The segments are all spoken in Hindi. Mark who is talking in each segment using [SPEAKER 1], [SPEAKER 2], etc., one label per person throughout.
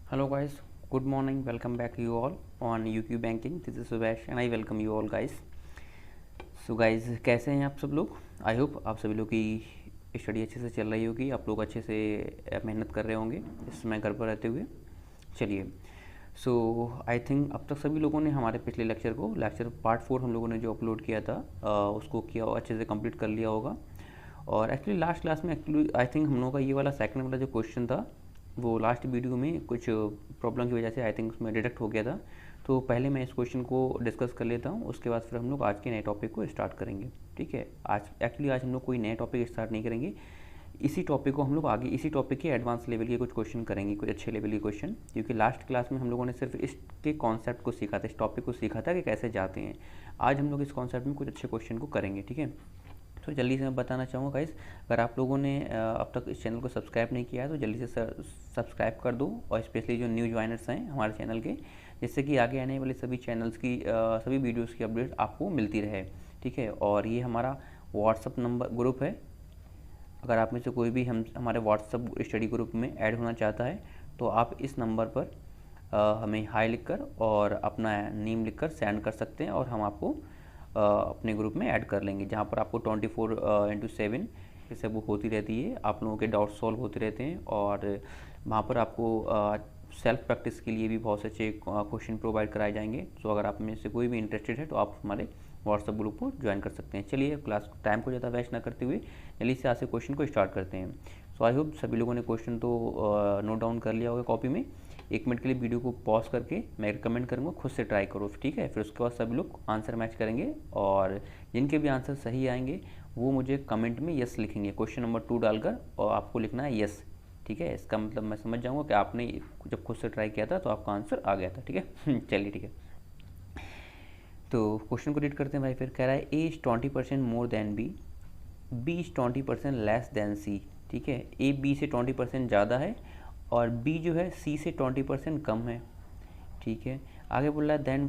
[SPEAKER 1] Hello guys, good morning. Welcome back you all on UQ Banking. This is Subesh and I welcome you all guys. So guys, कैसे हैं आप सब लोग? आई होप आप सभी लोग की स्टडी अच्छे से चल रही होगी, आप लोग अच्छे से मेहनत कर रहे होंगे इस समय घर पर रहते हुए। चलिए, सो आई थिंक अब तक सभी लोगों ने हमारे पिछले लेक्चर पार्ट 4 हम लोगों ने जो अपलोड किया था उसको किया अच्छे से कंप्लीट कर लिया होगा। और एक्चुअली लास्ट क्लास में एक्चुअली आई थिंक हम लोगों का ये वाला सेकंड वाला जो क्वेश्चन था वो लास्ट वीडियो में कुछ प्रॉब्लम की वजह से आई थिंक उसमें डिडक्ट हो गया था। तो पहले मैं इस क्वेश्चन को डिस्कस कर लेता हूँ, उसके बाद फिर हम लोग आज के नए टॉपिक को स्टार्ट करेंगे। ठीक है, आज हम लोग कोई नए टॉपिक स्टार्ट नहीं करेंगे, इसी टॉपिक को हम लोग आगे इसी टॉपिक के एडवांस लेवल के कुछ क्वेश्चन करेंगे, कुछ अच्छे लेवल के क्वेश्चन, क्योंकि लास्ट क्लास में हम लोगों ने सिर्फ इसके कॉन्सेप्ट को सीखा था, इस टॉपिक को सीखा था कि कैसे जाते हैं। आज हम लोग इस कॉन्सेप्ट में कुछ अच्छे क्वेश्चन को करेंगे। ठीक है, तो जल्दी से मैं बताना चाहूँगा गाइस, अगर आप लोगों ने अब तक इस चैनल को सब्सक्राइब नहीं किया है तो जल्दी से सब्सक्राइब कर दो, और स्पेशली जो न्यू ज्वाइनर्स हैं हमारे चैनल के, जिससे कि आगे आने वाले सभी चैनल्स की सभी वीडियोस की अपडेट आपको मिलती रहे। ठीक है, और ये हमारा व्हाट्सअप नंबर ग्रुप है, अगर आप में से कोई भी हमारे व्हाट्सअप स्टडी ग्रुप में ऐड होना चाहता है तो आप इस नंबर पर हमें हाई लिखकर और अपना नेम लिखकर सेंड कर सकते हैं, और हम आपको अपने ग्रुप में ऐड कर लेंगे, जहाँ पर आपको 24/7 जैसे वो होती रहती है, आप लोगों के डाउट सॉल्व होते रहते हैं, और वहाँ पर आपको सेल्फ प्रैक्टिस के लिए भी बहुत से अच्छे क्वेश्चन प्रोवाइड कराए जाएंगे। तो अगर आप में से कोई भी इंटरेस्टेड है तो आप हमारे व्हाट्सएप ग्रुप को ज्वाइन कर सकते हैं। चलिए, क्लास टाइम को ज़्यादा वेस्ट ना करते हुए जल्दी से आज से क्वेश्चन को स्टार्ट करते हैं। सो आई होप सभी लोगों ने क्वेश्चन तो नोट डाउन कर लिया होगा कॉपी में। 1 मिनट के लिए वीडियो को पॉज करके मैं रिकमेंड करूँगा खुद से ट्राई करो, ठीक है। फिर उसके बाद सभी लोग आंसर मैच करेंगे, और जिनके भी आंसर सही आएंगे वो मुझे कमेंट में यस लिखेंगे, क्वेश्चन नंबर 2 डालकर, और आपको लिखना है यस। ठीक है, इसका मतलब मैं समझ जाऊँगा कि आपने जब खुद से ट्राई किया था तो आपका आंसर आ गया था। ठीक है चलिए, ठीक है, तो क्वेश्चन को रीड करते हैं भाई। फिर कह रहा है A is 20% more than B, B is 20% less than C. ठीक है, ए बी से 20% ज़्यादा है और बी जो है सी से 20% कम है। ठीक है, आगे बोल रहा है then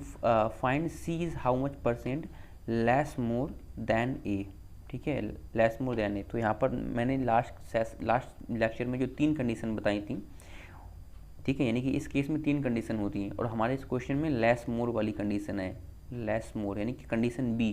[SPEAKER 1] find C is how much percent less more than A. ठीक है, लेस मोर देन ए। तो यहाँ पर मैंने लास्ट लेक्चर में जो 3 कंडीशन बताई थी, ठीक है, यानी कि इस केस में 3 कंडीशन होती हैं, और हमारे इस क्वेश्चन में लेस मोर वाली कंडीशन है, लेस मोर यानी कि कंडीशन बी।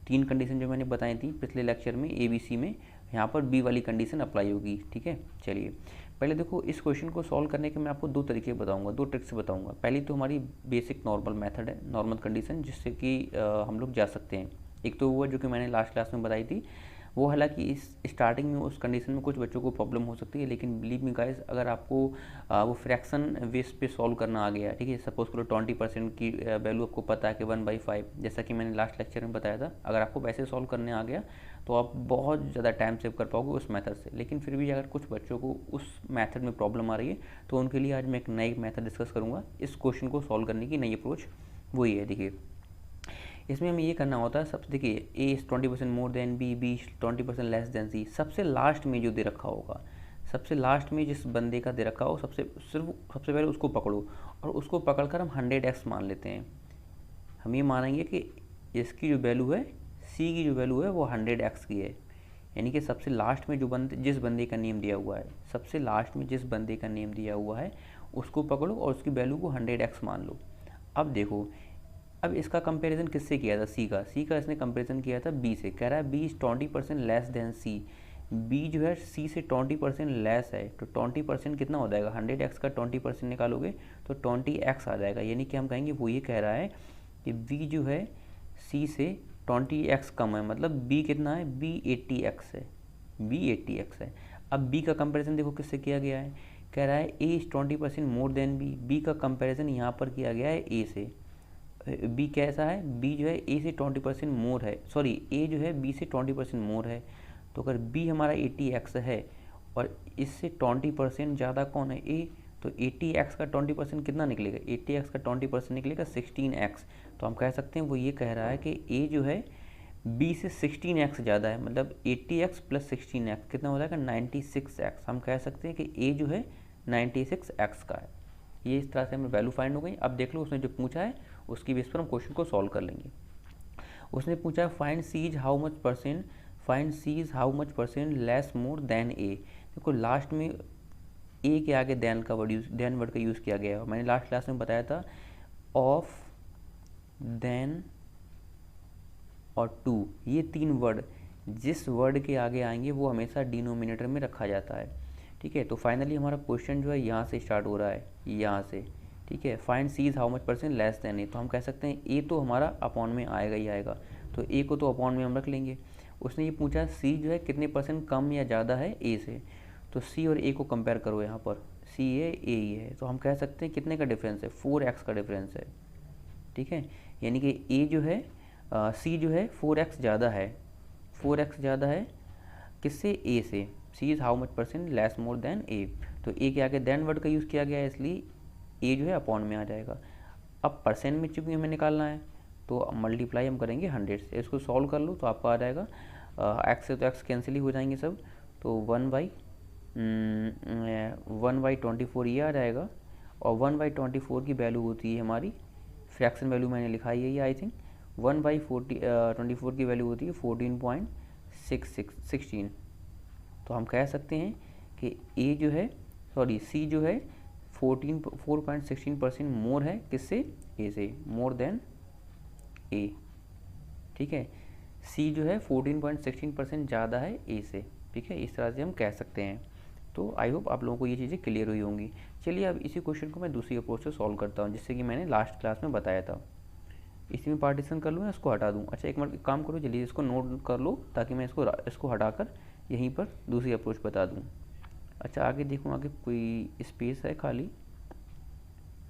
[SPEAKER 1] 3 कंडीशन जो मैंने बताई थी पिछले लेक्चर में ए बी सी में, यहाँ पर बी वाली कंडीशन अप्लाई होगी। ठीक है, चलिए पहले देखो, इस क्वेश्चन को सॉल्व करने के मैं आपको 2 तरीके बताऊंगा, 2 ट्रिक्स बताऊंगा। पहली तो हमारी बेसिक नॉर्मल मेथड है, नॉर्मल कंडीशन, जिससे कि हम लोग जा सकते हैं। एक तो वो जो कि मैंने लास्ट क्लास में बताई थी, वो हालांकि इस स्टार्टिंग में उस कंडीशन में कुछ बच्चों को प्रॉब्लम हो सकती है, लेकिन बिलीव मी गाइस, अगर आपको वो फ्रैक्शन बेस पे सॉल्व करना आ गया, ठीक है, सपोज करो 20% की वैल्यू आपको पता है कि 1/5, जैसा कि मैंने लास्ट लेक्चर में बताया था, अगर आपको वैसे सॉल्व करने आ गया तो आप बहुत ज़्यादा टाइम सेव कर पाओगे उस मेथड से। लेकिन फिर भी अगर कुछ बच्चों को उस मेथड में प्रॉब्लम आ रही है तो उनके लिए आज मैं एक नई मेथड डिस्कस करूँगा इस क्वेश्चन को सॉल्व करने की। नई अप्रोच वही है। देखिए, इसमें हमें ये करना होता है, सबसे देखिए, A is 20% more than B, B 20% less than C. सबसे लास्ट में जो दे रखा होगा, सबसे लास्ट में जिस बंदे का दे रखा हो, सबसे पहले उसको पकड़ो, और उसको पकड़कर हम 100x मान लेते हैं। हम ये मानेंगे कि इसकी जो वैल्यू है, सी की जो वैल्यू है वो 100x की है, यानी कि सबसे लास्ट में जिस बंदे का नेम दिया हुआ है, सबसे लास्ट में जिस बंदे का नेम दिया हुआ है उसको पकड़ो और उसकी वैल्यू को 100x मान लो। अब देखो, अब इसका कंपैरिजन किससे किया था? सी का इसने कंपैरिजन किया था बी से। कह रहा है B is 20% less than C, B जो है सी से 20% लेस है, तो 20% कितना हो जाएगा? 100x का 20% निकालोगे तो 20x आ जाएगा, यानी कि हम कहेंगे वो ये कह रहा है कि बी जो है सी से 20x कम है, मतलब बी कितना है? बी 80x है, बी 80x है। अब बी का कंपैरिजन देखो किससे किया गया है, कह रहा है A is 20% more than B, B का कंपैरिजन यहाँ पर किया गया है ए से। बी कैसा है? बी जो है ए से 20% मोर है, सॉरी, ए जो है बी से 20% मोर है। तो अगर बी हमारा 80x है और इससे 20% ज़्यादा कौन है? ए, तो 80x का 20% कितना निकलेगा? 80x का 20% निकलेगा 16x। तो हम कह सकते हैं वो ये कह रहा है कि ए जो है बी से 16x ज़्यादा है, मतलब 80x प्लस 16x कितना हो जाएगा? 96x। हम कह सकते हैं कि ए जो है 96x का है। ये इस तरह से हमें वैल्यू फाइंड हो गई। अब देख लो उसने जो पूछा है उसकी बेस पर हम क्वेश्चन को सॉल्व कर लेंगे। उसने पूछा find C is how much percent less more than A. देखो लास्ट में ए के आगे देन वर्ड का यूज़ किया गया है। मैंने लास्ट क्लास में बताया था ऑफ, देन और टू, ये 3 वर्ड जिस वर्ड के आगे आएंगे वो हमेशा डिनोमिनेटर में रखा जाता है। ठीक है, तो फाइनली हमारा क्वेश्चन जो है यहाँ से स्टार्ट हो रहा है, यहाँ से। ठीक है, find C is how much percent less than A. तो हम कह सकते हैं ए तो हमारा अपॉन में आएगा ही आएगा, तो ए को तो अपॉन में हम रख लेंगे। उसने ये पूछा सी जो है कितने परसेंट कम या ज़्यादा है ए से, तो सी और ए को कंपेयर करो। यहाँ पर सी है, ए ही है, तो हम कह सकते हैं कितने का डिफरेंस है, 4x का डिफरेंस है। ठीक है, यानी कि ए जो है सी जो है 4x ज़्यादा है, 4x ज़्यादा है किससे, ए से। C is how much percent less more than A, तो ए के आगे देन वर्ड का यूज़ किया गया है, इसलिए ए जो है अपॉन में आ जाएगा। अब परसेंट में चूँकि हमें निकालना है तो मल्टीप्लाई हम करेंगे 100 से। इसको सॉल्व कर लो तो आपका आ जाएगा एक्स से तो एक्स कैंसिल ही हो जाएंगे सब, तो 1/24 ये आ जाएगा। और 1/24 की वैल्यू होती है हमारी, फ्रैक्शन वैल्यू मैंने लिखा ही है ये आई थिंक, 1/24 की वैल्यू होती है 14.16। तो हम कह सकते हैं कि ए जो है सी जो है 4.16% मोर है किससे, ए से, मोर देन ए। ठीक है, सी जो है 14.16% ज़्यादा है ए से। ठीक है, इस तरह से हम कह सकते हैं। तो आई होप आप लोगों को ये चीज़ें क्लियर हुई होंगी। चलिए अब इसी क्वेश्चन को मैं दूसरी अप्रोच से सॉल्व करता हूँ, जिससे कि मैंने लास्ट क्लास में बताया था। इसी में पार्टीशन कर लूँ या इसको हटा दूँ। अच्छा, एक मिनट काम करो, जल्दी इसको नोट कर लो ताकि मैं इसको हटाकर यहीं पर दूसरी अप्रोच बता दूँ। अच्छा, आगे देखूँ, आगे कोई स्पेस है खाली?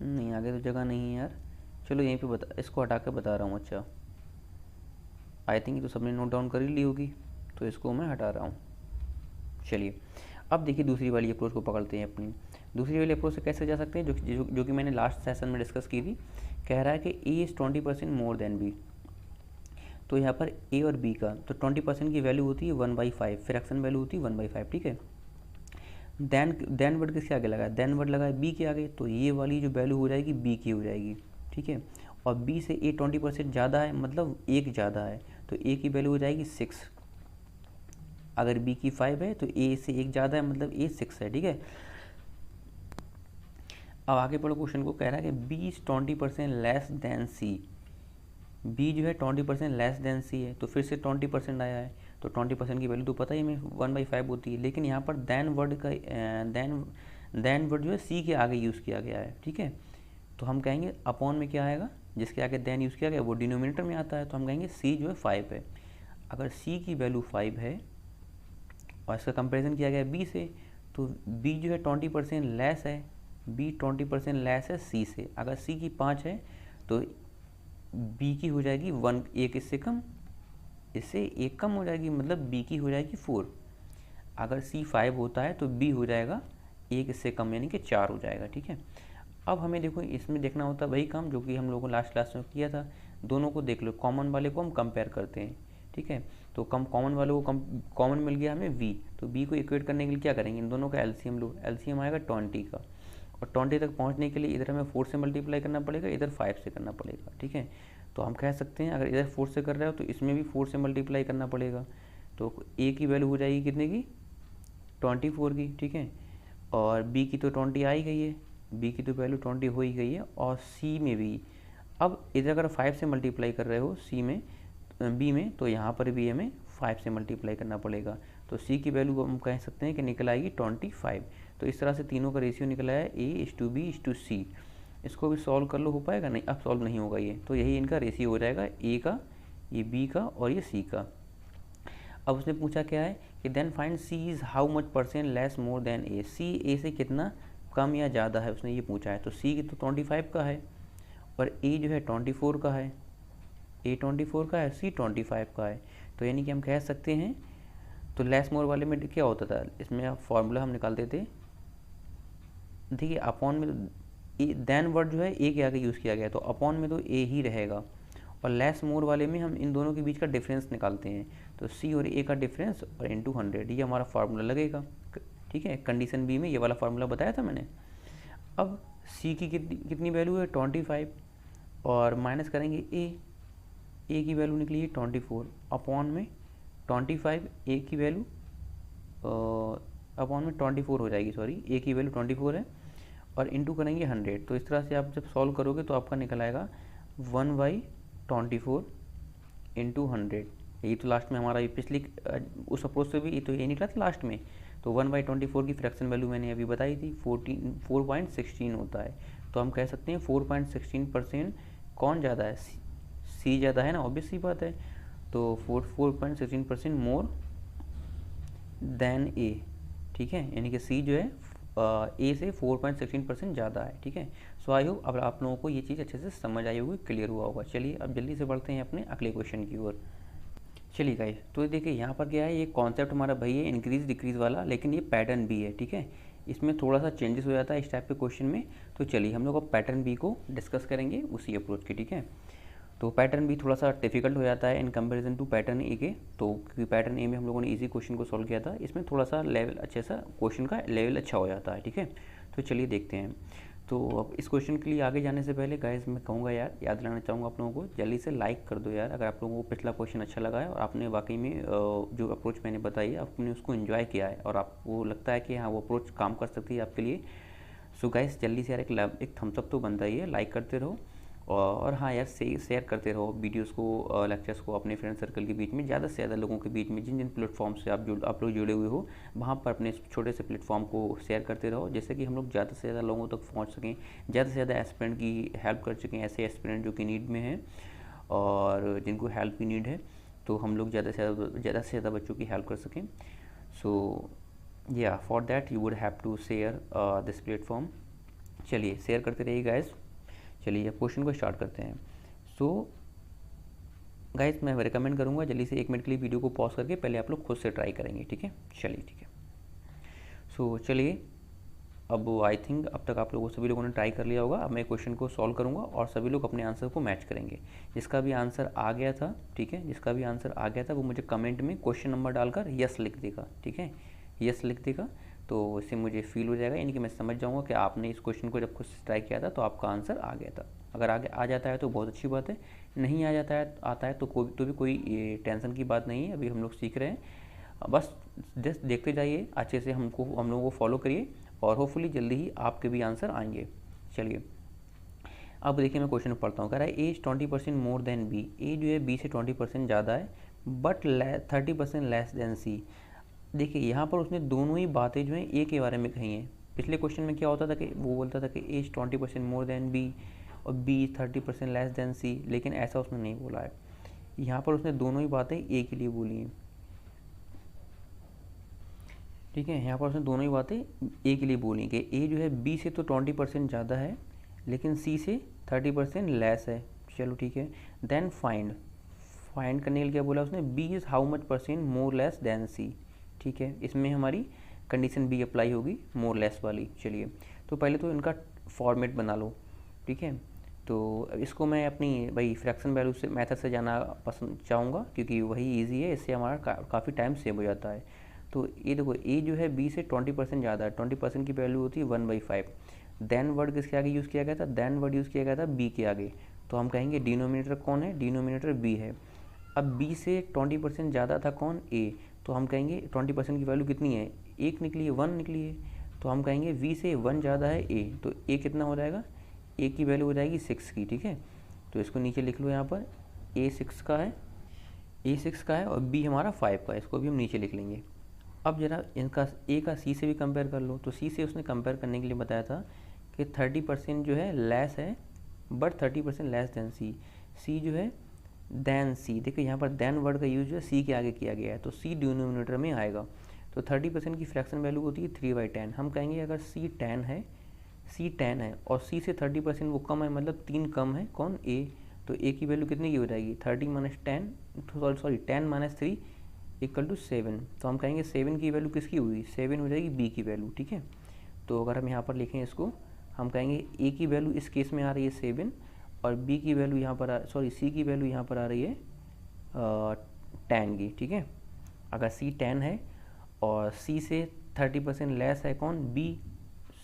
[SPEAKER 1] नहीं, आगे तो जगह नहीं है यार। चलो यहीं पे इसको हटा कर बता रहा हूँ। अच्छा, आई थिंक ये तो सबने नोट डाउन कर ही ली होगी, तो इसको मैं हटा रहा हूँ। चलिए अब देखिए दूसरी वाली अप्रोच को पकड़ते हैं अपनी। दूसरी वाली अप्रोच से कैसे जा सकते हैं, जो कि मैंने लास्ट सेशन में डिस्कस की थी। कह रहा है कि A is 20% more than B. तो यहाँ पर ए और बी का तो 20% की वैल्यू होती है 1/5, फ्रैक्शन वैल्यू होती है 1/5। ठीक है, देन वर्ड किसके आगे लगा है, देन वर्ड लगा है बी के आगे, तो ये वाली जो वैल्यू हो जाएगी बी की हो जाएगी। ठीक है, और बी से ए 20% ज़्यादा है, मतलब 1 ज़्यादा है, तो ए की वैल्यू हो जाएगी 6। अगर बी की 5 है तो ए से 1 ज़्यादा है, मतलब ए 6 है। ठीक है, अब आगे पढ़ो क्वेश्चन को। कह रहा है कि B is 20% less than C. B जो है 20% लेस देन सी है, तो फिर से 20% आया है, तो 20% की वैल्यू तो पता ही हमें 1/5 होती है। लेकिन यहाँ पर देन वर्ड का देन वर्ड जो है सी के आगे यूज़ किया गया है। ठीक है, तो हम कहेंगे अपॉन में क्या आएगा, जिसके आगे देन यूज़ किया गया वो डिनोमिनेटर में आता है, तो हम कहेंगे सी जो है 5 है। अगर सी की वैल्यू 5 है और इसका कंपेरिजन किया गया बी से, तो बी जो है 20% लेस है, बी 20% लेस है सी से। अगर सी की 5 है तो बी की हो जाएगी 1, एक इससे कम, इससे एक कम हो जाएगी, मतलब बी की हो जाएगी 4। अगर सी 5 होता है तो बी हो जाएगा एक इससे कम, यानी कि 4 हो जाएगा। ठीक है, अब हमें देखो इसमें देखना होता है वही काम जो कि हम लोगों ने लास्ट क्लास में किया था। दोनों को देख लो, कॉमन वाले को हम कंपेयर करते हैं। ठीक है, तो कॉमन वाले को कॉमन मिल गया हमें v, तो v को इक्वेट करने के लिए क्या करेंगे, इन दोनों का एलसीएम लो। एलसीएम आएगा 20 का, और 20 तक पहुंचने के लिए इधर हमें 4 से मल्टीप्लाई करना पड़ेगा, इधर 5 से करना पड़ेगा। ठीक है, तो हम कह सकते हैं अगर इधर 4 से कर रहे हो तो इसमें भी 4 से मल्टीप्लाई करना पड़ेगा, तो a की वैल्यू हो जाएगी कितने की, 24 की। ठीक है, और b की तो 20 आ ही गई है, b की तो वैल्यू 20 हो ही गई है, और c में भी। अब इधर अगर 5 से मल्टीप्लाई कर रहे हो c में, b में, तो यहाँ पर भी हमें 5 से मल्टीप्लाई करना पड़ेगा, तो c की वैल्यू हम कह सकते हैं कि निकल आएगी 25। तो इस तरह से तीनों का रेशियो निकल आया a:b:c। इसको भी सॉल्व कर लो, हो पाएगा? नहीं, अब सॉल्व नहीं होगा ये, तो यही इनका रेशियो हो जाएगा, a का, ये b का और ये c का। अब उसने पूछा क्या है कि then find c is how much percent less more than a। c a से कितना कम या ज़्यादा है, उसने ये पूछा है। तो c की तो 25 का है, और a जो है 24 का है, a 24 का है, c 25 का है। तो यानी कि हम कह सकते हैं, तो लेस मोर वाले में क्या होता था, इसमें फॉर्मूला हम निकालते थे। देखिए अपॉन में देन वर्ड जो है ए के आगे यूज़ किया गया, तो अपॉन में तो ए ही रहेगा, और लेस मोर वाले में हम इन दोनों के बीच का डिफरेंस निकालते हैं, तो सी और ए का डिफरेंस और इंटू 100, ये हमारा फार्मूला लगेगा। ठीक है, कंडीशन बी में ये वाला फार्मूला बताया था मैंने। अब सी की कितनी वैल्यू है, 25, और माइनस करेंगे ए की वैल्यू निकली है 24, अपॉन में 25, ए की वैल्यू अपॉन में 24 हो जाएगी, सॉरी ए की वैल्यू 24 है और इंटू करेंगे 100। तो इस तरह से आप जब सॉल्व करोगे तो आपका निकल आएगा 1/24 इंटू 100। यही तो लास्ट में हमारा पिछली उस अप्रोच से भी तो ये निकला था लास्ट में। तो 1/24 की फ्रैक्शन वैल्यू मैंने अभी बताई थी 4.16 होता है। तो हम कह सकते हैं 4.16% कौन ज़्यादा है, सी ज़्यादा है ना, ऑब्वियस सी बात है। तो 4.16% मोर देन ए, ठीक है, यानी कि सी जो है ए से 4.16% ज़्यादा है, ठीक है। सो आई होप अब आप लोगों को ये चीज़ अच्छे से समझ आई होगी, क्लियर हुआ होगा। चलिए अब जल्दी से बढ़ते हैं अपने अगले क्वेश्चन की ओर। चलिए गाइस, तो देखिए यहाँ पर क्या है, ये कॉन्सेप्ट हमारा भाई है इंक्रीज डिक्रीज वाला, लेकिन ये पैटर्न भी है, ठीक है। इसमें थोड़ा सा चेंजेस हो जाता है इस टाइप के क्वेश्चन में। तो चलिए हम लोग अब पैटर्न बी को डिस्कस करेंगे उसी अप्रोच की, ठीक है। तो पैटर्न भी थोड़ा सा डिफिकल्ट हो जाता है इन कंपैरिजन टू पैटर्न ए के। तो क्योंकि पैटर्न ए में हम लोगों ने इजी क्वेश्चन को सॉल्व किया था, इसमें थोड़ा सा लेवल अच्छे सा क्वेश्चन का लेवल अच्छा हो जाता है, ठीक है। तो चलिए देखते हैं। तो अब इस क्वेश्चन के लिए आगे जाने से पहले गाइस मैं कहूँगा यार, याद दिलाना चाहूँगा आप लोगों को, जल्दी से लाइक कर दो यार अगर आप लोगों को पिछला क्वेश्चन अच्छा लगा है और आपने वाकई में जो अप्रोच मैंने बताई है आपने उसको एंजॉय किया है और आपको लगता है कि हाँ वो अप्रोच काम कर सकती है आपके लिए। सो गाइस जल्दी से यार एक थम्स अप तो बनता ही है, लाइक करते रहो और हाँ यार शेयर करते रहो वीडियोस को, लेक्चर्स को अपने फ्रेंड सर्कल के बीच में, ज़्यादा से ज़्यादा लोगों के बीच में, जिन जिन प्लेटफॉर्म से आप लोग जुड़े हुए हो वहाँ पर अपने छोटे से प्लेटफॉर्म को शेयर करते रहो, जैसे कि हम लोग ज़्यादा से ज़्यादा लोगों तक पहुँच सकें, ज़्यादा से ज़्यादा एस्पिरेंट की हेल्प कर सकें, ऐसे एस्पिरेंट जो कि नीड में हैं और जिनको हेल्प की नीड है। तो हम लोग ज़्यादा से ज़्यादा बच्चों की हेल्प कर सकें। सो या for that you would have to share this platform. चलिए शेयर करते रहिए गाइस। चलिए अब क्वेश्चन को स्टार्ट करते हैं। सो गाइस मैं रिकमेंड करूँगा जल्दी से 1 मिनट के लिए वीडियो को पॉज करके पहले आप लोग खुद से ट्राई करेंगे, ठीक है। चलिए ठीक है। सो चलिए अब आई थिंक अब तक आप लोगों सभी लोगों ने ट्राई कर लिया होगा। अब मैं क्वेश्चन को सॉल्व करूँगा और सभी लोग अपने आंसर को मैच करेंगे। जिसका भी आंसर आ गया था, ठीक है, जिसका भी आंसर आ गया था वो मुझे कमेंट में क्वेश्चन नंबर डालकर यस लिख देगा, ठीक है, यस लिख देगा। तो इससे मुझे फील हो जाएगा, यानी कि मैं समझ जाऊँगा कि आपने इस क्वेश्चन को जब खुद से ट्राई किया था तो आपका आंसर आ गया था। अगर आगे आ जाता है तो बहुत अच्छी बात है, नहीं आ जाता है आता है तो भी कोई टेंशन की बात नहीं है, अभी हम लोग सीख रहे हैं। बस जस्ट देखते जाइए अच्छे से, हम लोगों को फॉलो करिए और होपफुली जल्दी ही आपके भी आंसर आएंगे। चलिए अब देखिए मैं क्वेश्चन पढ़ता हूँ। कह रहा है ए इज 20% मोर देन बी, ए जो है बी से 20% ज़्यादा है बट 30% लेस देन सी। देखिए यहाँ पर उसने दोनों ही बातें जो हैं ए के बारे में कही हैं। पिछले क्वेश्चन में क्या होता था कि वो बोलता था कि ए इज 20% मोर देन बी और बी 30% लेस देन सी, लेकिन ऐसा उसने नहीं बोला है। यहाँ पर उसने दोनों ही बातें ए के लिए बोली हैं, ठीक है। यहाँ पर उसने दोनों ही बातें ए के लिए बोली कि ए जो है बी से तो 20% ज़्यादा है लेकिन सी से 30% लेस है। चलो ठीक है। देन फाइंड करने के लिए क्या बोला उसने, B is how much percent more less than C, ठीक है। इसमें हमारी कंडीशन बी अप्लाई होगी, मोर लेस वाली। चलिए तो पहले तो इनका फॉर्मेट बना लो, ठीक है। तो इसको मैं अपनी भाई फ्रैक्शन वैल्यू से मेथड से जाना पसंद चाहूँगा क्योंकि वही इजी है, इससे हमारा काफ़ी टाइम सेव हो जाता है। तो ये देखो ए जो है बी से 20% ज़्यादा है, 20% की वैल्यू होती है 1/5। देन वर्ड किसके आगे यूज़ किया गया था, देन वर्ड यूज़ किया गया था बी के आगे। तो हम कहेंगे डिनोमिनेटर कौन है, डिनोमिनेटर बी है। अब बी से 20% ज़्यादा था कौन, ए। तो हम कहेंगे 20% की वैल्यू कितनी है, एक निकली है, 1 निकली है। तो हम कहेंगे वी से 1 ज़्यादा है ए, तो ए कितना हो जाएगा, ए की वैल्यू हो जाएगी 6 की, ठीक है। तो इसको नीचे लिख लो यहाँ पर, ए 6 का है, ए 6 का है और बी हमारा 5 का है, इसको भी हम नीचे लिख लेंगे। अब जरा इनका ए का सी से भी कंपेयर कर लो। तो सी से उसने कंपेयर करने के लिए बताया था कि 30% जो है लेस है बट 30% लेस देन सी। सी जो है देन सी, देखिए यहाँ पर देन वर्ड का यूज जो है सी के आगे किया गया है, तो सी डिनोमिनेटर में आएगा। तो 30% की फ्रैक्शन वैल्यू होती है 3/10। हम कहेंगे अगर सी 10 है और सी से 30% वो कम है, मतलब 3 कम है कौन, ए। तो ए की वैल्यू कितनी की हो जाएगी, 10 माइनस 3 इक्वल टू 7। तो हम कहेंगे 7 की वैल्यू किसकी हुई, 7 हो जाएगी बी की वैल्यू, ठीक है। तो अगर हम यहाँ पर लिखें इसको, हम कहेंगे ए की वैल्यू इस केस में आ रही है 7 और बी की वैल्यू यहाँ पर सी की वैल्यू यहाँ पर आ रही है 10 की, ठीक है। अगर सी 10 है और सी से 30% लेस है कौन, बी,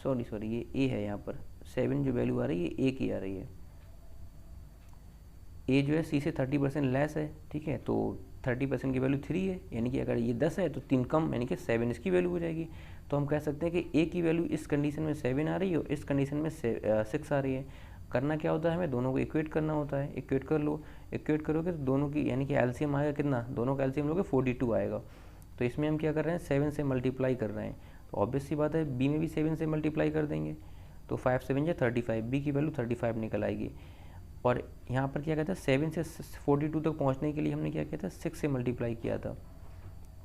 [SPEAKER 1] ये ए है, यहाँ पर 7 जो वैल्यू आ रही है ए की आ रही है। ए जो है सी से 30% लेस है, ठीक है। तो 30% की वैल्यू 3 है, यानी कि अगर ये 10 है तो 3 कम, यानी कि 7 इसकी वैल्यू हो जाएगी। तो हम कह सकते हैं कि ए की वैल्यू इस कंडीशन में 7 आ रही है और इस कंडीशन में 6 आ रही है। करना क्या होता है, हमें दोनों को इक्वेट करना होता है। इक्वेट कर लो, इक्वेट करोगे तो दोनों की यानी कि एलसीएम आएगा कितना, दोनों का एलसीएम लोगे 42 आएगा। तो इसमें हम क्या कर रहे हैं, 7 से मल्टीप्लाई कर रहे हैं। तो ऑब्वियस सी बात है बी में भी 7 से मल्टीप्लाई कर देंगे, तो 5 7 या 35, बी की वैल्यू 35 निकल आएगी। और यहाँ पर क्या कहता है, 7 से 42 तक पहुँचने के लिए हमने क्या किया था, 6 से मल्टीप्लाई किया था।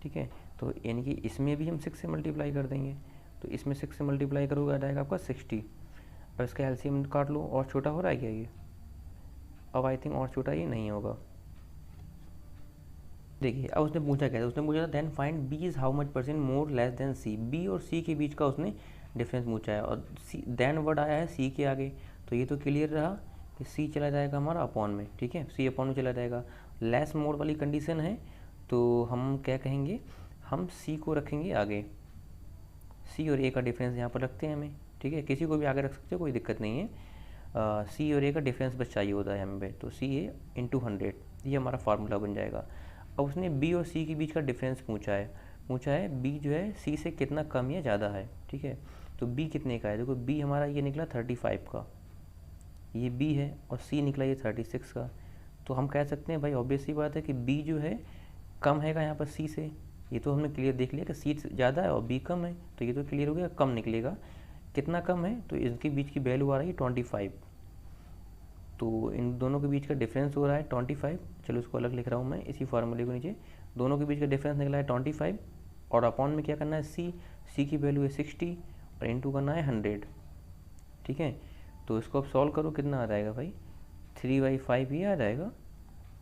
[SPEAKER 1] ठीक है, तो यानी कि इसमें भी हम 6 से मल्टीप्लाई कर देंगे। तो इसमें 6 से मल्टीप्लाई करोगे आ जाएगा आपका 60। अब इसका एलसीएम काट लो, और छोटा हो रहा है क्या ये, अब आई थिंक और छोटा ये नहीं होगा। देखिए अब उसने पूछा क्या था, उसने पूछा था then find B is how much percent more less than C. B और सी के बीच का उसने डिफरेंस पूछा है, और सी देन वर्ड आया है सी के आगे, तो ये तो क्लियर रहा कि सी चला जाएगा हमारा अपॉन में। ठीक है, सी अपॉन में चला जाएगा। लेस मोर वाली कंडीशन है, तो हम क्या कहेंगे, हम सी को रखेंगे आगे, सी और ए का डिफरेंस यहाँ पर रखते हैं हमें। ठीक है, किसी को भी आगे रख सकते हो, कोई दिक्कत नहीं है। सी और ए का डिफरेंस बस चाहिए होता है हमें, तो सी ए इंटू 100, ये हमारा फार्मूला बन जाएगा। अब उसने बी और सी के बीच का डिफरेंस पूछा है बी जो है सी से कितना कम या ज़्यादा है। ठीक है, तो बी कितने का है, देखो बी हमारा ये निकला 35 का, ये बी है, और सी निकला ये 36 का। तो हम कह सकते हैं भाई ऑब्वियस सी बात है कि बी जो है कम है यहाँ पर सी से, ये तो हमने क्लियर देख लिया कि सी ज़्यादा है और बी कम है, तो ये तो क्लियर हो गया, कम निकलेगा। कितना कम है, तो इसके बीच की वैल्यू आ रही है 25, तो इन दोनों के बीच का डिफरेंस हो रहा है 25। चलो इसको अलग लिख रहा हूँ मैं इसी फार्मूले को नीचे, दोनों के बीच का डिफरेंस निकला है 25, और अपॉन में क्या करना है, सी की वैल्यू है 60 और इंटू करना है 100। ठीक है, तो इसको अब सॉल्व करो, कितना आ जाएगा भाई, 3/5 ये आ जाएगा,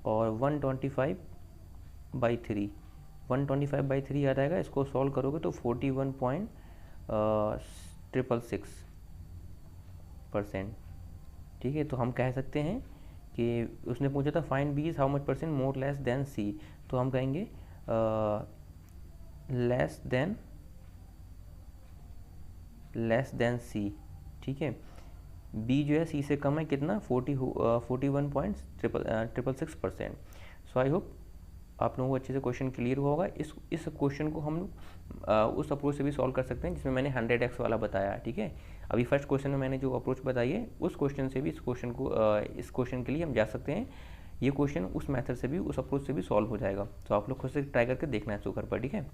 [SPEAKER 1] और 125/3 125/3 आ जाएगा। इसको सॉल्व करोगे तो 41.666%। ठीक है, तो हम कह सकते हैं कि उसने पूछा था find B is how much percent more less than C, तो हम कहेंगे लेस देन सी। ठीक है, बी जो है सी से कम है कितना, 41.666%। सो आई होप आप लोगों को अच्छे से क्वेश्चन क्लियर हुआ होगा। इस क्वेश्चन को हम उस अप्रोच से भी सॉल्व कर सकते हैं जिसमें मैंने 100x वाला बताया। ठीक है, अभी फर्स्ट क्वेश्चन में मैंने जो अप्रोच बताई है उस क्वेश्चन से भी इस क्वेश्चन के लिए हम जा सकते हैं। ये क्वेश्चन उस मेथड से भी, उस अप्रोच से भी सॉल्व हो जाएगा। तो आप लोग खुद से ट्राई करके देखना है इसको घर पर। ठीक है,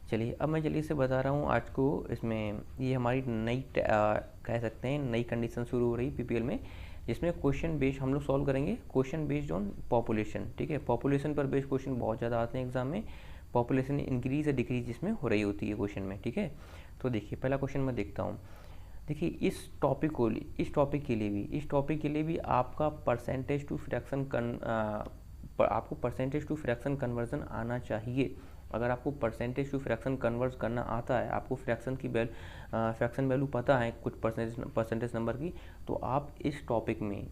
[SPEAKER 1] चलिए अब मैं जल्दी से बता रहा हूँ आज को। इसमें ये हमारी नई कह सकते हैं नई कंडीशन शुरू हो रही पीपीएल में, जिसमें क्वेश्चन बेस्ड हम लोग सॉल्व करेंगे, क्वेश्चन बेस्ड ऑन पॉपुलेशन। ठीक है, पॉपुलेशन पर बेस्ड क्वेश्चन बहुत ज़्यादा आते हैं एग्जाम में, पॉपुलेशन इंक्रीज या डिक्रीज इसमें हो रही होती है क्वेश्चन में। ठीक है, तो देखिए पहला क्वेश्चन मैं देखता हूँ। देखिए इस टॉपिक के लिए भी आपका परसेंटेज टू फ्रैक्शन कन्वर्जन आना चाहिए। अगर आपको परसेंटेज टू फ्रैक्शन कन्वर्ट करना आता है, आपको फ्रैक्शन वैल्यू पता है कुछ परसेंटेज नंबर की, तो आप इस टॉपिक में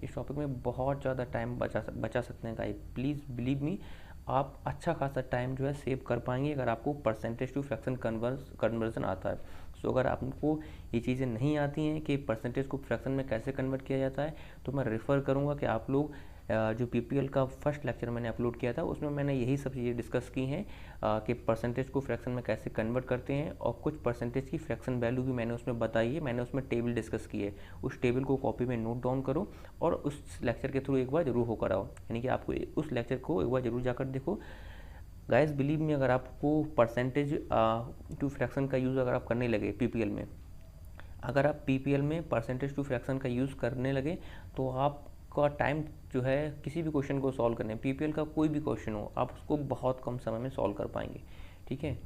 [SPEAKER 1] बहुत ज़्यादा टाइम बचा सकते हैं गाइस। प्लीज़ बिलीव मी, आप अच्छा खासा टाइम जो है सेव कर पाएंगे अगर आपको परसेंटेज टू फ्रैक्शन कन्वर्जन आता है। सो अगर आपको ये चीज़ें नहीं आती हैं कि परसेंटेज को फ्रैक्शन में कैसे कन्वर्ट किया जाता है, तो मैं रेफ़र करूँगा कि आप लोग जो पीपीएल का फर्स्ट लेक्चर मैंने अपलोड किया था उसमें मैंने यही सब चीज़ें डिस्कस की हैं कि परसेंटेज को फ्रैक्शन में कैसे कन्वर्ट करते हैं, और कुछ परसेंटेज की फ्रैक्शन वैल्यू भी मैंने उसमें बताई है, मैंने उसमें टेबल डिस्कस की है। उस टेबल को कॉपी में नोट डाउन करो और उस लेक्चर के थ्रू एक बार जरूर होकर आओ, यानी कि आपको उस लेक्चर को एक बार जरूर जाकर देखो। गाइस बिलीव मी, अगर आपको परसेंटेज टू फ्रैक्शन का यूज़ अगर आप करने लगे पीपीएल में, अगर आप पीपीएल में परसेंटेज टू फ्रैक्शन का यूज़ करने लगे तो आपका टाइम जो है किसी भी क्वेश्चन को सॉल्व करने, पीपीएल का कोई भी क्वेश्चन हो, आप उसको बहुत कम समय में सॉल्व कर पाएंगे। ठीक है,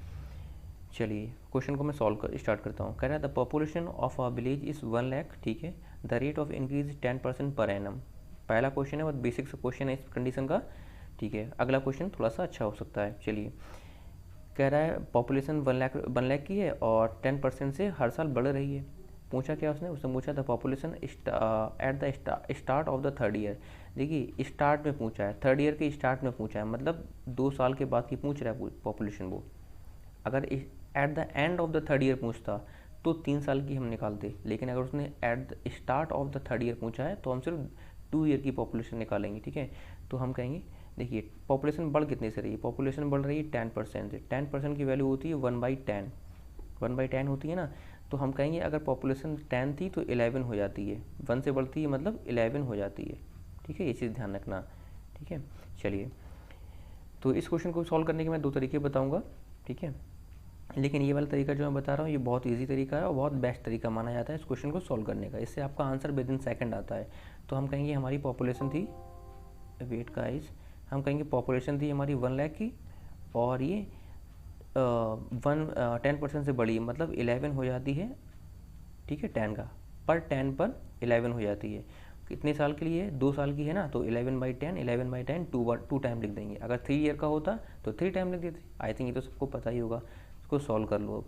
[SPEAKER 1] चलिए क्वेश्चन को मैं स्टार्ट करता हूँ। कह रहा है the population of a village is 1 lakh. ठीक है, the rate of increase 10% per annum. पहला क्वेश्चन है, बहुत बेसिक सा क्वेश्चन है इस कंडीशन का। ठीक है, अगला क्वेश्चन थोड़ा सा अच्छा हो सकता है। चलिए, कह रहा है पॉपुलेशन 1 लाख की है और 10% से हर साल बढ़ रही है। पूछा क्या उसने पूछा था population at the start of the third year. देखिए स्टार्ट में पूछा है, थर्ड ईयर के स्टार्ट में पूछा है, मतलब 2 साल के बाद की पूछ रहा है पॉपुलेशन वो। अगर at the end of the third year पूछता तो 3 साल की हम निकालते, लेकिन अगर उसने at the start of the third year पूछा है तो हम सिर्फ 2 ईयर की पॉपुलेशन निकालेंगे। ठीक है, तो हम कहेंगे देखिए पॉपुलेशन बढ़ कितने से रही है, पॉपुलेशन बढ़ रही है 10% से। 10% की वैल्यू होती है 1/10। 1/10 होती है ना, तो हम कहेंगे अगर पॉपुलेशन 10 थी तो 11 हो जाती है, 1 से बढ़ती है मतलब 11 हो जाती है, ठीक है, ये चीज़ ध्यान रखना, ठीक है। चलिए, तो इस क्वेश्चन को सॉल्व करने के मैं 2 तरीके बताऊँगा, ठीक है, लेकिन ये वाला तरीका जो मैं बता रहा हूँ ये बहुत ईजी तरीका है और बहुत बेस्ट तरीका माना जाता है इस क्वेश्चन को सॉल्व करने का, इससे आपका आंसर विद इन सेकंड आता है। तो हम कहेंगे हमारी पॉपुलेशन थी, वेट गाइस, हम कहेंगे पॉपुलेशन थी हमारी 1 लाख की, और ये 10% से बड़ी है, मतलब 11 हो जाती है, ठीक है, 10 का पर 10 पर 11 हो जाती है। कितने साल के लिए? 2 साल की है ना, तो 11/10 टू टाइम लिख देंगे। अगर 3 ईयर का होता तो 3 टाइम लिख देते। आई थिंक ये तो सबको पता ही होगा, इसको सॉल्व कर लो अब।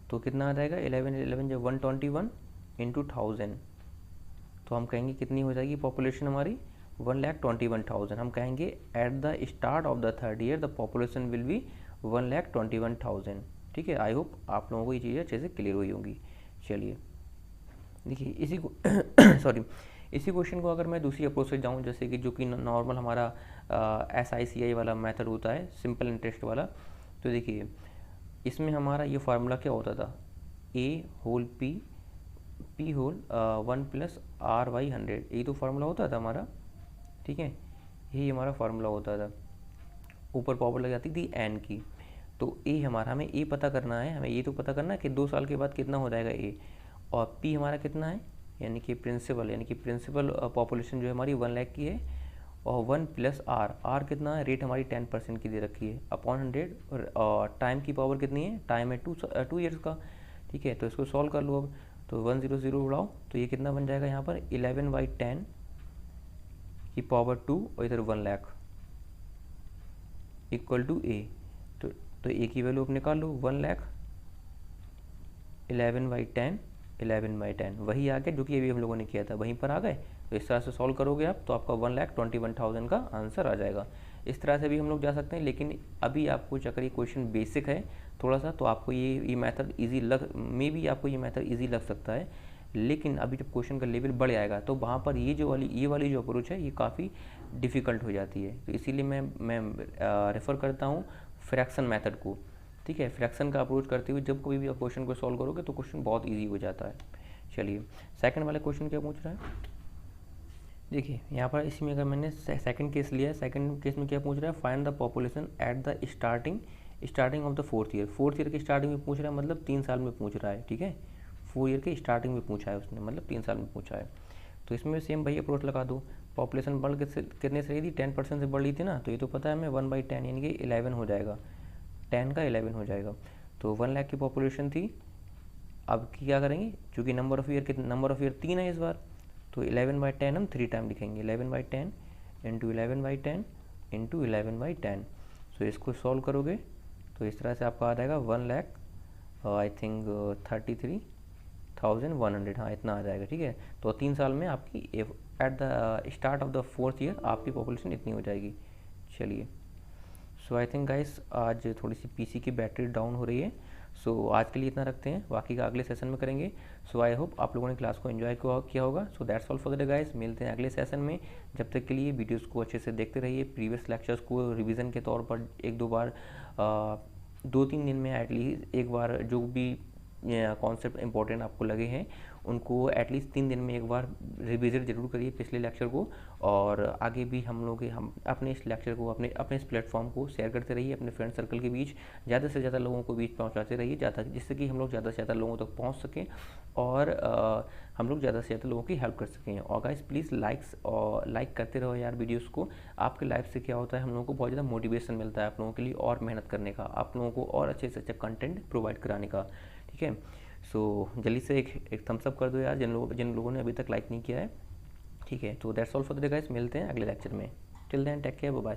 [SPEAKER 1] तो कितना आ जाएगा? 11 जब 121 इंटू 1000, तो हम कहेंगे कितनी हो जाएगी पॉपुलेशन हमारी? 1,21,000। हम कहेंगे at the start of the 3rd year the population will be 1,21,000। ठीक है, आई होप आप लोगों को ये चीज़ें अच्छे से क्लियर हुई होंगी। चलिए देखिए इसी को सॉरी, इसी क्वेश्चन को अगर मैं दूसरी अप्रोच से जाऊँ, जैसे कि जो कि नॉर्मल हमारा SICI वाला मेथड होता है, सिंपल इंटरेस्ट वाला, तो देखिए इसमें हमारा ये फार्मूला क्या होता था? A whole P whole 1 + R/100, यही तो फार्मूला होता था हमारा, ठीक है, यही हमारा फार्मूला होता था। ऊपर पावर लग जाती थी n की, तो A हमारा, हमें A पता करना है, हमें ये तो पता करना है कि 2 साल के बाद कितना हो जाएगा A, और P हमारा कितना है, यानी कि प्रिंसिपल पॉपुलेशन जो है हमारी 1 लाख की है, और 1 + R कितना है, रेट हमारी 10% की दे रखी है, अपॉन 100, और टाइम की पावर कितनी है, टाइम है 2 ईयर्स का, ठीक है। तो इसको सॉल्व कर लो अब, तो 100 उड़ाओ तो ये कितना बन जाएगा यहाँ पर 11/10 की पावर 2 और इधर 1 लाख इक्वल टू A। तो A की वैल्यू आप निकाल लो, 1 लाख 11/10 वही आ गया जो कि अभी हम लोगों ने किया था, वहीं पर आ गए। तो इस तरह से सॉल्व करोगे आप तो आपका 1,21,000 का आंसर आ जाएगा। इस तरह से भी हम लोग जा सकते हैं, लेकिन अभी आपको चक्कर ये क्वेश्चन बेसिक है थोड़ा सा, तो आपको ये मेथड ईजी आपको ये मेथड ईजी लग सकता है, लेकिन अभी जब क्वेश्चन का लेवल बढ़ जाएगा तो वहाँ पर ये वाली जो अप्रोच है ये काफ़ी डिफ़िकल्ट हो जाती है। तो इसीलिए मैं रेफ़र करता हूँ फ्रैक्शन मेथड को, ठीक है। फ्रैक्शन का अप्रोच करते हुए जब कोई भी आप क्वेश्चन को सॉल्व करोगे तो क्वेश्चन बहुत इजी हो जाता है। चलिए सेकंड वाले क्वेश्चन क्या पूछ रहा है, देखिए यहाँ पर इसमें अगर मैंने सेकंड केस लिया है, सेकंड केस में क्या पूछ रहा है, find the population at the starting of the 4th year. 4th year के स्टार्टिंग में पूछ रहा है, मतलब 3 साल में पूछ रहा है, ठीक है। 4 ईयर के स्टार्टिंग में पूछा है उसने, मतलब 3 साल में पूछा है। तो इसमें सेम वही अप्रोच लगा दो, पॉपुलेशन बढ़ कितने से रही थी, 10% से बढ़ रही थी ना, तो ये तो पता है हमें 1/10 यानी कि 11 हो जाएगा, 10 का 11 हो जाएगा। तो 1 लाख की पॉपुलेशन थी, अब क्या करेंगे, चूँकि नंबर ऑफ़ ईयर 3 है इस बार, तो 11/10 हम 3 टाइम लिखेंगे, 11/10 इंटू 11/10 इंटू 11/10। सो इसको सॉल्व करोगे तो इस तरह से आपका आ जाएगा 1 लाख आई थिंक 33,100, हाँ इतना आ जाएगा, ठीक है। तो 3 साल में आपकी at the start of the 4th year आपकी पॉपुलेशन इतनी हो जाएगी। चलिए, सो आई थिंक गाइस आज थोड़ी सी PC की बैटरी डाउन हो रही है, सो आज के लिए इतना रखते हैं, बाकी का अगले सेशन में करेंगे। सो आई होप आप लोगों ने क्लास को एंजॉय किया होगा। So that's all for the day guys, मिलते हैं अगले सेशन में। जब तक के लिए वीडियोस को अच्छे से देखते रहिए, प्रीवियस लेक्चर्स को रिवीजन के तौर पर 1-2 बार 2-3 दिन में एटलीस्ट एक बार जो भी कॉन्सेप्ट इंपॉर्टेंट आपको लगे हैं उनको एटलीस्ट 3 दिन में एक बार रिविजिट जरूर करिए पिछले लेक्चर को, और आगे भी हम अपने इस लेक्चर को अपने इस प्लेटफॉर्म को शेयर करते रहिए अपने फ्रेंड सर्कल के बीच, ज़्यादा से ज़्यादा लोगों को बीच पहुंचाते रहिए, जिससे कि हम लोग ज़्यादा से ज़्यादा लोगों तक पहुंच सकें और हम लोग ज़्यादा से ज़्यादा लोगों की हेल्प कर सकें। और गाइस प्लीज़ लाइक करते रहो यार वीडियोज़ को। आपके लाइफ से क्या होता है, हम लोगों को बहुत ज़्यादा मोटिवेशन मिलता है आप लोगों के लिए और मेहनत करने का, आप लोगों को और अच्छे से अच्छा कंटेंट प्रोवाइड कराने का, ठीक है। सो जल्दी से एक थम्स अप कर दो यार जिन लोगों ने अभी तक लाइक नहीं किया है, ठीक है। तो that's all for the day guys, मिलते हैं अगले लेक्चर में। Till then take care, bye bye.